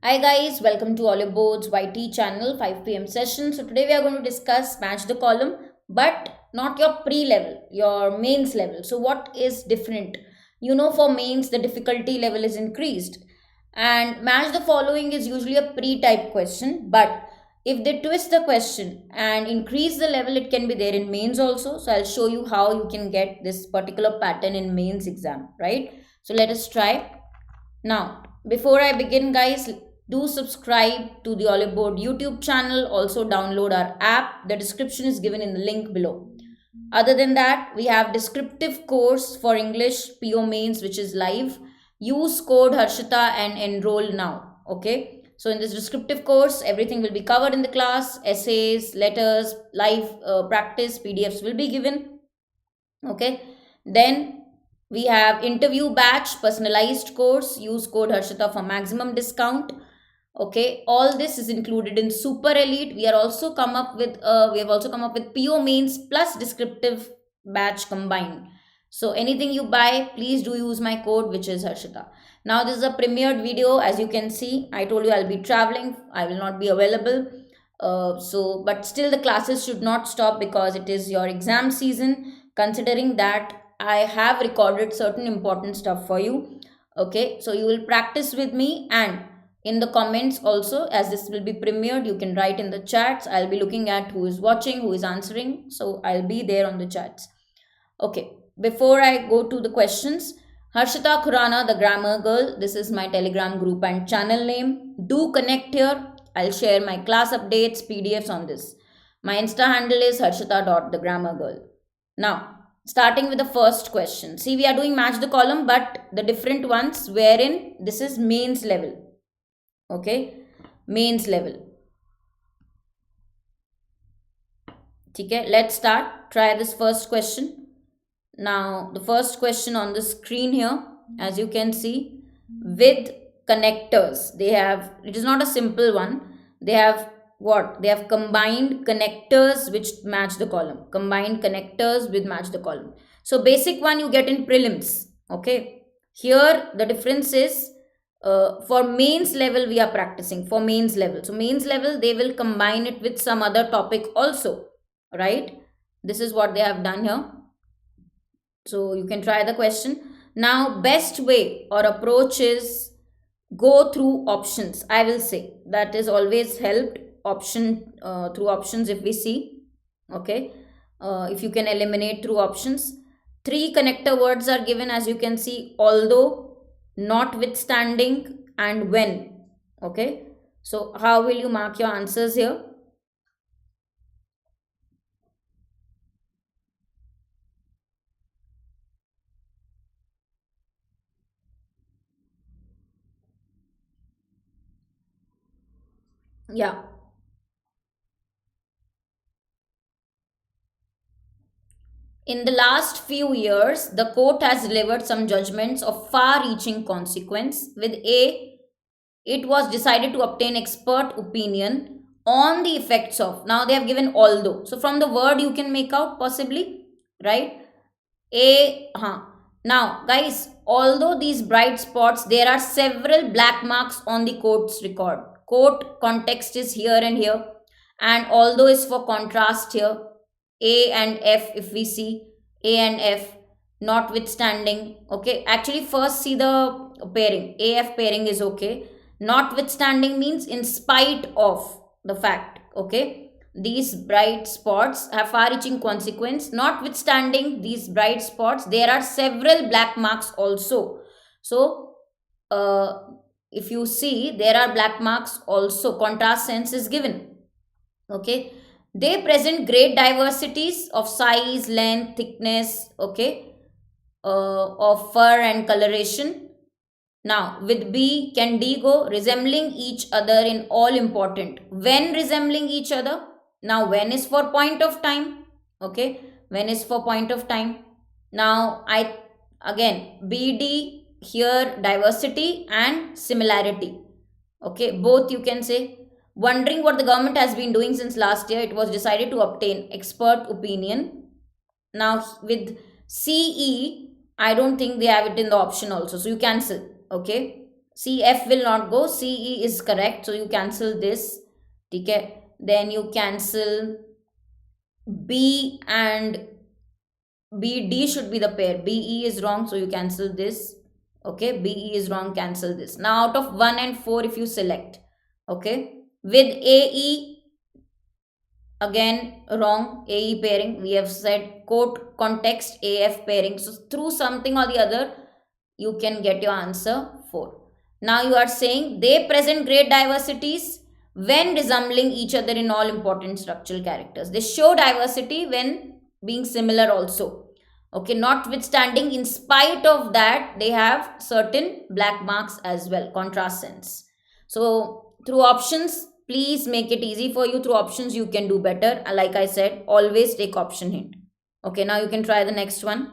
Hi guys, welcome to Oliveboard's YT channel 5 p.m. session. So today we are going to discuss match the column, but not your pre-level, your mains level. So what is different? For mains the difficulty level is increased, and match the following is usually a pre-type question, but if they twist the question and increase the level, it can be there in mains also. So I'll show you how you can get this particular pattern in mains exam, right? So let us try. Now, before I begin, guys, do subscribe to the Oliveboard YouTube channel. Also, download our app. The description is given in the link below. Other than that, we have descriptive course for English PO mains, which is live. Use code Harshita and enroll now. Okay. So in this descriptive course, everything will be covered in the class. Essays, letters, live practice, PDFs will be given. Okay. Then we have interview batch, personalized course. Use code Harshita for maximum discount. Okay, all this is included in super elite. We have also come up with PO mains plus descriptive batch combined. So anything you buy, please do use my code, which is Harshita. Now this is a premiered video. As you can see, I told you I'll be traveling. I will not be available. But still the classes should not stop because it is your exam season. Considering that I have recorded certain important stuff for you. Okay, so you will practice with me, and in the comments also, as this will be premiered, you can write in the chats. I'll be looking at who is watching, who is answering, so I'll be there on the chats. Okay, before I go to the questions, Harshita Khurana, the grammar girl, this is my telegram group and channel name. Do connect here. I'll share my class updates, PDFs on this. My Insta handle is harshita.thegrammargirl. Now, starting with the first question. See, we are doing match the column, but the different ones wherein this is mains level. Okay, mains level. Okay, let's start. Try this first question. Now, the first question on the screen here, as you can see, with connectors. It is not a simple one. They have what? They have combined connectors which match the column. Combined connectors with match the column. So, basic one you get in prelims. Okay, here the difference is for mains level we are practicing for mains level. So mains level they will combine it with some other topic also, right? This is what they have done here. So you can try the question. Now best way or approach is go through options. I will say that is always helped through options if we see. Okay, if you can eliminate through options. Three connector words are given, as you can see, although, notwithstanding, and when. Okay, so how will you mark your answers here? Yeah. In the last few years, the court has delivered some judgments of far reaching consequence. With A, it was decided to obtain expert opinion on the effects of. Now they have given although. So from the word you can make out possibly, right? Now, guys, although these bright spots, there are several black marks on the court's record. Court context is here and here, and although is for contrast here. A and F, if we see A and F, notwithstanding. Okay, actually, first see the pairing. AF pairing is okay. Notwithstanding means in spite of the fact. Okay, these bright spots have far reaching consequence. Notwithstanding these bright spots, there are several black marks also. So if you see, there are black marks also. Contrast sense is given. Okay, they present great diversities of size, length, thickness, okay, of fur and coloration. Now, with B, can D go? Resembling each other in all important. When resembling each other? Now, when is for point of time. Okay, when is for point of time. Now, again, BD here diversity and similarity. Okay, both you can say. Wondering what the government has been doing since last year, it was decided to obtain expert opinion. Now, with CE, I don't think they have it in the option also. So you cancel. Okay. CF will not go. CE is correct. So you cancel this. Okay. Then you cancel B and BD should be the pair. BE is wrong. So you cancel this. Okay. BE is wrong. Cancel this. Now out of 1 and 4, if you select. Okay. With AE, again wrong. AE pairing. We have said quote context AF pairing. So through something or the other, you can get your answer 4. Now you are saying they present great diversities when resembling each other in all important structural characters. They show diversity when being similar also. Okay, notwithstanding, in spite of that, they have certain black marks as well, contrast sense. So through options, please make it easy for you. Through options, you can do better. Like I said, always take option hint. Okay, now you can try the next one.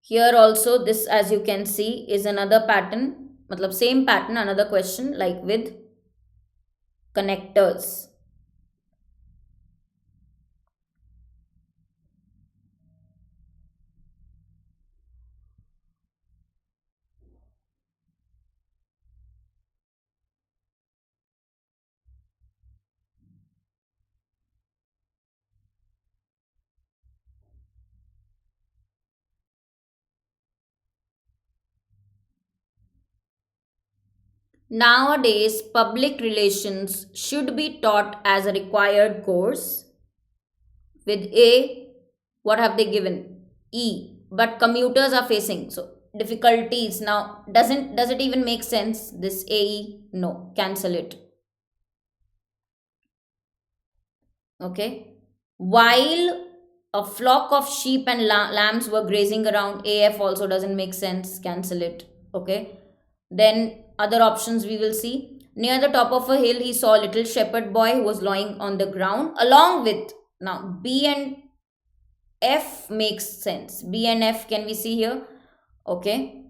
Here also, this as you can see is another pattern, matlab same pattern, another question like with connectors. Nowadays, public relations should be taught as a required course. With A, what have they given? E, but commuters are facing so difficulties. Now, does it even make sense? This AE, no, cancel it. Okay, while a flock of sheep and lambs were grazing around, AF also doesn't make sense, cancel it. Okay, then other options we will see. Near the top of a hill he saw a little shepherd boy who was lying on the ground along with. Now B and F makes sense. B and F can we see here? Okay,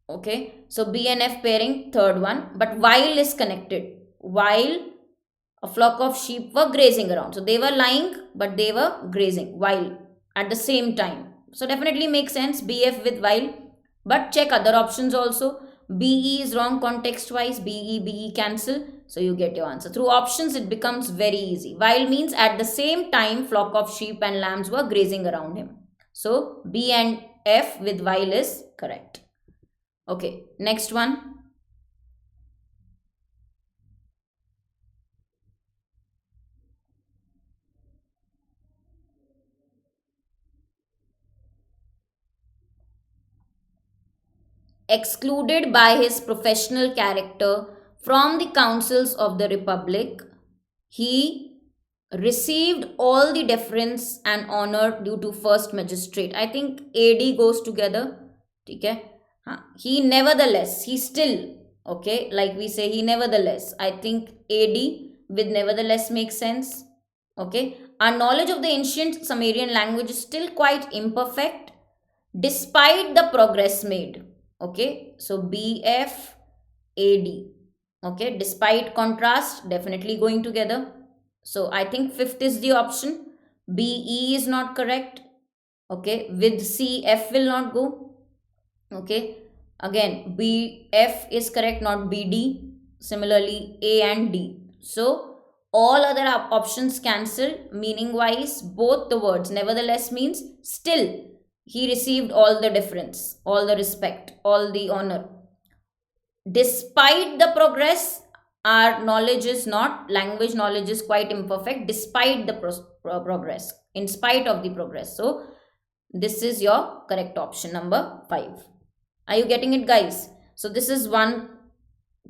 okay, so B and F pairing, third one, but while is connected. While a flock of sheep were grazing around. So they were lying, but they were grazing while at the same time. So definitely makes sense. BF with while. But check other options also. BE is wrong context wise. BE cancel. So you get your answer. Through options, it becomes very easy. While means at the same time, flock of sheep and lambs were grazing around him. So B and F with while is correct. Okay, next one. Excluded by his professional character from the councils of the republic, he received all the deference and honor due to first magistrate. I think AD goes together. Okay. He nevertheless, he still, okay, like we say, he nevertheless. I think AD with nevertheless makes sense. Okay. Our knowledge of the ancient Sumerian language is still quite imperfect despite the progress made. Okay, so BF AD. Okay, despite contrast, definitely going together. So I think fifth is the option. BE is not correct. Okay, with C, F will not go. Okay, again, BF is correct, not BD. Similarly, A and D. So all other options cancel, meaning wise, both the words nevertheless means still he received all the deference, all the respect, all the honor. Despite the progress, our knowledge is not, language knowledge is quite imperfect despite the progress, in spite of the progress. So, this is your correct option number 5. Are you getting it, guys? So, this is one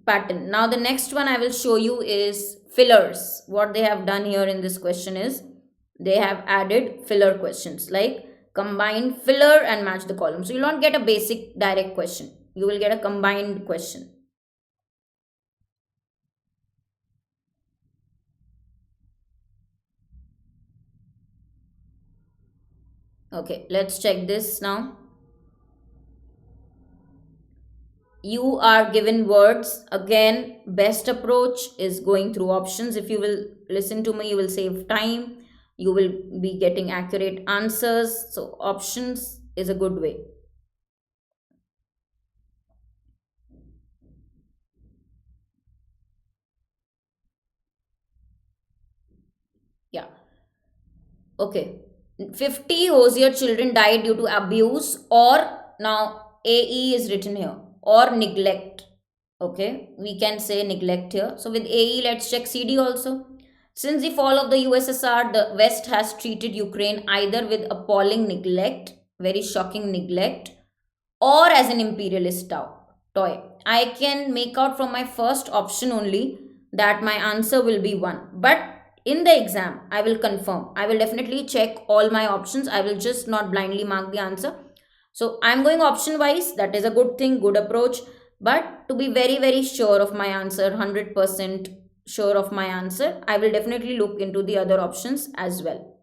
pattern. Now, the next one I will show you is fillers. What they have done here in this question is they have added filler questions like combine filler and match the column. So you will not get a basic direct question. You will get a combined question. Okay, let's check this now. you are given words. Again, best approach is going through options. If you will listen to me, you will save time, you will be getting accurate answers. So options is a good way. Yeah. Okay. 50 Hosier children died due to abuse, or now AE is written here, or neglect. Okay, we can say neglect here. So with AE, let's check CD also. Since the fall of the USSR, the West has treated Ukraine either with appalling neglect, very shocking neglect, or as an imperialist toy. I can make out from my first option only that my answer will be one. But in the exam, I will confirm. I will definitely check all my options. I will just not blindly mark the answer. So I'm going option wise. That is a good thing, good approach. But to be very, very sure of my answer, 100% sure of my answer, I will definitely look into the other options as well.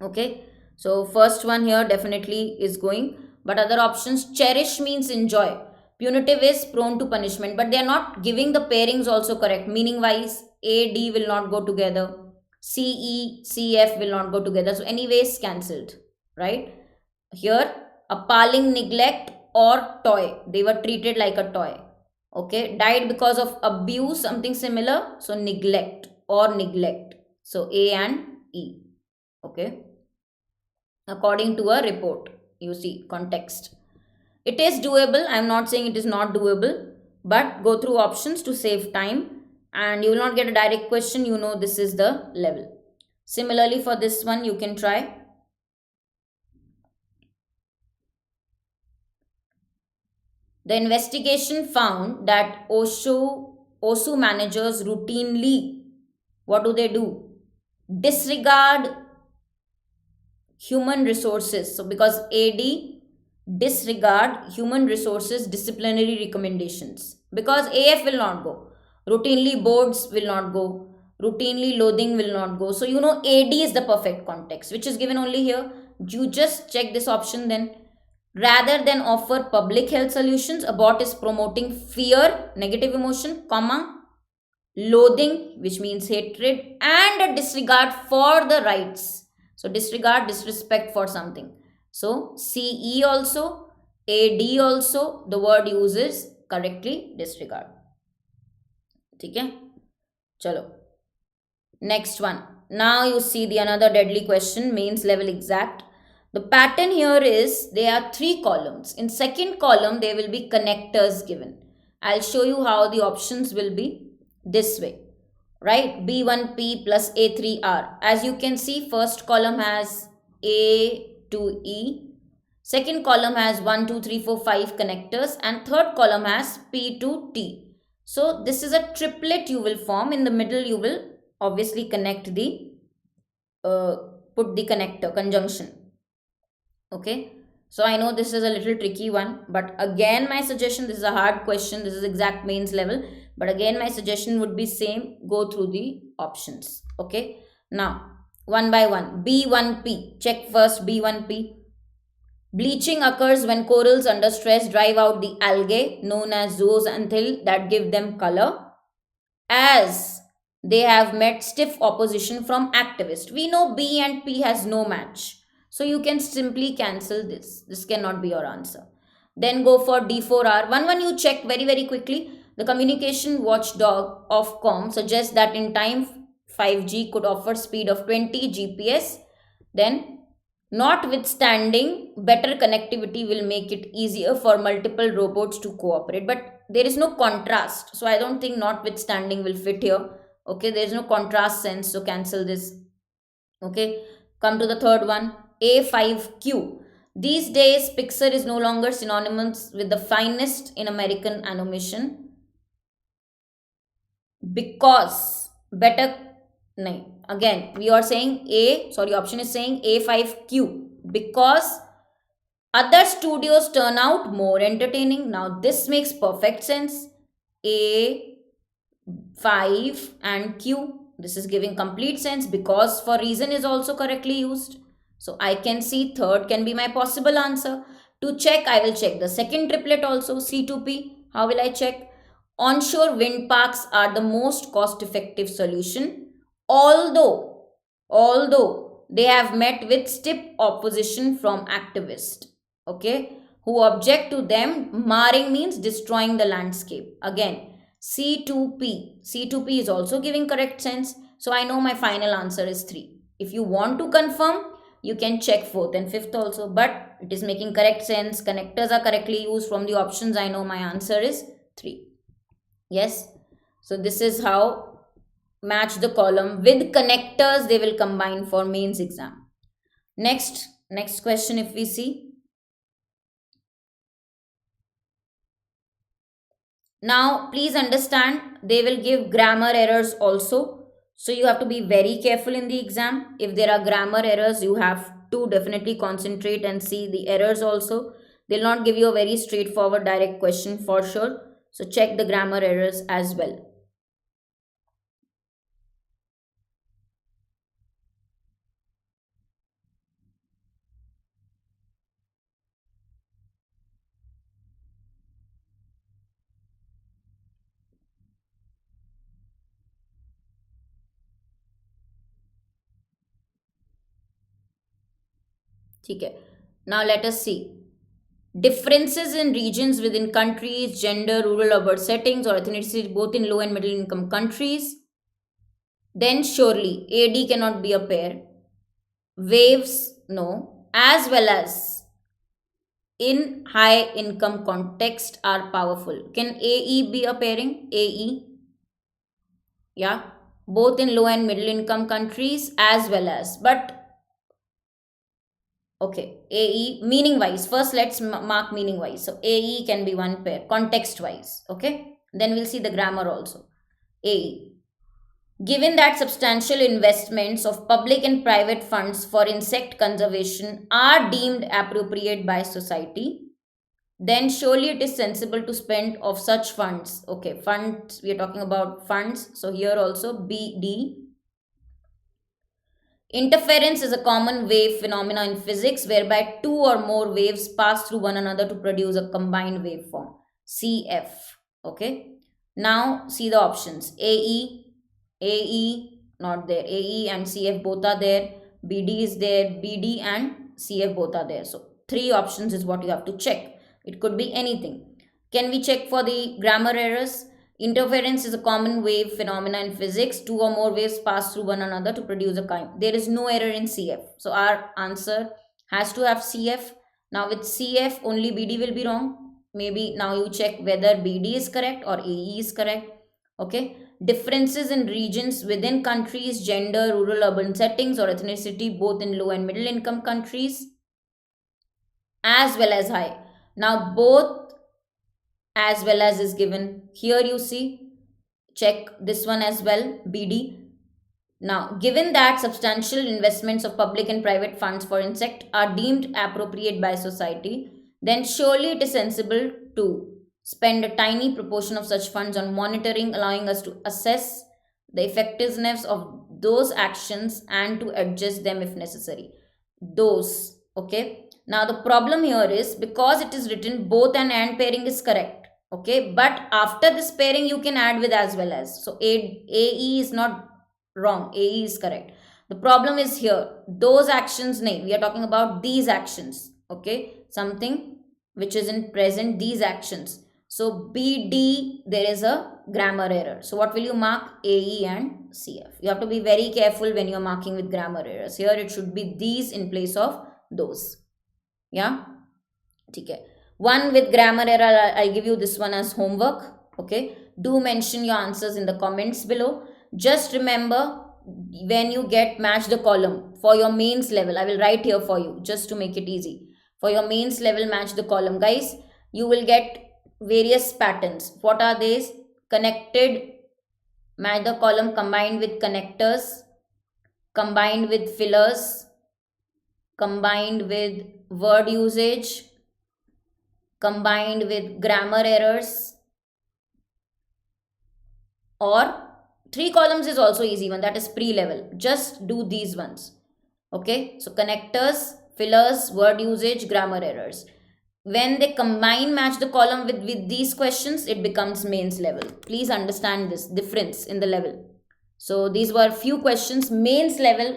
Okay, so first one here definitely is going, but other options, cherish means enjoy, punitive is prone to punishment, but they are not giving the pairings also correct. Meaning wise, A D will not go together, C E C F will not go together, so anyways cancelled, right? Here, appalling neglect or toy, they were treated like a toy. Okay, died because of abuse, something similar, so neglect or neglect, so A and E. Okay, according to a report, you see context, it is doable. I'm not saying it is not doable, but go through options to save time, and you will not get a direct question, you know this is the level. Similarly for this one, you can try. The investigation found that OSU managers routinely, what do? Disregard human resources. So because AD, disregard human resources disciplinary recommendations, because AF will not go, routinely boards will not go, routinely loathing will not go. So you know AD is the perfect context, which is given only here. You just check this option then. Rather than offer public health solutions, abort is promoting fear, negative emotion, comma, loathing, which means hatred, and a disregard for the rights. So disregard, disrespect for something. So CE also, AD also, the word uses correctly disregard. Okay, chalo. Next one. Now you see the another deadly question, mains level exact. The pattern here is there are three columns. In second column, there will be connectors given. I'll show you how the options will be this way, right? B1P plus A3R. As you can see, first column has A to E. Second column has 1, 2, 3, 4, 5 connectors, and third column has P to T. So this is a triplet you will form. In the middle, you will obviously connect the, put the connector, conjunction. Okay, so I know this is a little tricky one, but again my suggestion, this is a hard question, this is exact mains level, but again my suggestion would be same, go through the options. Okay, now one by one. B1P, check first. B1P, bleaching occurs when corals under stress drive out the algae known as zooxanthellae that give them color, as they have met stiff opposition from activists. We know B and P has no match, so you can simply cancel this. This cannot be your answer. Then go for D4R. One you check very, very quickly. The communication watchdog of COM suggests that in time 5G could offer speed of 20 GPS. Then, notwithstanding, better connectivity will make it easier for multiple robots to cooperate. But there is no contrast. So I don't think notwithstanding will fit here. Okay, there is no contrast sense. So cancel this. Okay, come to the third one. A5Q. These days, Pixar is no longer synonymous with the finest in American animation, because better. No, again, we are saying option is saying A5Q, because other studios turn out more entertaining. Now, this makes perfect sense. A5 and Q. This is giving complete sense, because for reason is also correctly used. So I can see third can be my possible answer. To check, I will check the second triplet also, C2P. How will I check? Onshore wind parks are the most cost effective solution, although they have met with stiff opposition from activists, okay, who object to them. Marring means destroying the landscape. Again, C2P is also giving correct sense. So I know my final answer is 3. If you want to confirm, you can check 4th and 5th also, but it is making correct sense. Connectors are correctly used from the options. I know my answer is 3. Yes. So this is how match the column with connectors they will combine for mains exam. Next question, if we see. Now, please understand, they will give grammar errors also. So you have to be very careful in the exam. If there are grammar errors, you have to definitely concentrate and see the errors also. They'll not give you a very straightforward direct question for sure. So check the grammar errors as well. Okay. Now let us see. Differences in regions within countries, gender, rural, urban settings, or ethnicity, both in low and middle income countries. Then surely AD cannot be a pair. Waves, no. As well as in high income context are powerful. Can AE be a pairing? AE, yeah. Both in low and middle income countries as well as. But okay, AE meaning wise. First, let's mark meaning wise. So, AE can be one pair, context wise. Okay, then we'll see the grammar also. AE. Given that substantial investments of public and private funds for insect conservation are deemed appropriate by society, then surely it is sensible to spend of such funds. Okay, funds, we are talking about funds. So, here also BD. Interference is a common wave phenomena in physics whereby two or more waves pass through one another to produce a combined waveform. CF. Okay. Now see the options. AE, not there. AE and CF both are there. BD is there. BD and CF both are there. So 3 options is what you have to check. It could be anything. Can we check for the grammar errors? Interference is a common wave phenomena in physics. 2 or more waves pass through one another to produce a kind. There is no error in CF. So our answer has to have CF. Now with CF, only BD will be wrong. Maybe now you check whether BD is correct or AE is correct. Okay. Differences in regions within countries, gender, rural, urban settings, or ethnicity, both in low and middle income countries, as well as high. Now both as well as is given. Here you see, check this one as well, BD. Now, given that substantial investments of public and private funds for insect are deemed appropriate by society, then surely it is sensible to spend a tiny proportion of such funds on monitoring, allowing us to assess the effectiveness of those actions and to adjust them if necessary. Those, okay. Now, the problem here is because it is written both and pairing is correct, okay, but after this pairing you can add with as well as. So, AE is not wrong, AE is correct. The problem is here, those actions name, we are talking about these actions, okay, something which is in present, these actions. So BD, there is a grammar error. So what will you mark? AE and CF. You have to be very careful when you're marking with grammar errors. Here it should be these in place of those. Yeah. Okay. One with grammar error, I'll give you this one as homework. Okay. Do mention your answers in the comments below. Just remember, when you get match the column for your mains level, I will write here for you just to make it easy. For your mains level, match the column, guys. You will get various patterns. What are these? Connected, match the column combined with connectors, combined with fillers, combined with word usage, combined with grammar errors, or 3 columns is also easy one, that is pre-level. Just do these ones. Okay, so connectors, fillers, word usage, grammar errors. when they combine match the column with these questions, it becomes mains level. Please understand this difference in the level. So these were few questions mains level,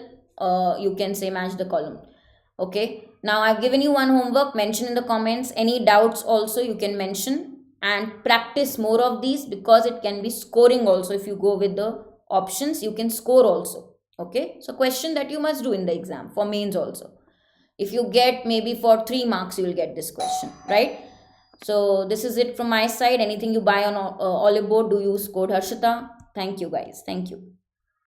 you can say match the column. Okay, now I've given you one homework, mention in the comments any doubts also you can mention, and practice more of these because it can be scoring also. If you go with the options you can score also. Okay, so question that you must do in the exam for mains also. If you get maybe for 3 marks you will get this question, right? So this is it from my side. Anything you buy on Oliveboard, do use code Harshita. Thank you guys, thank you.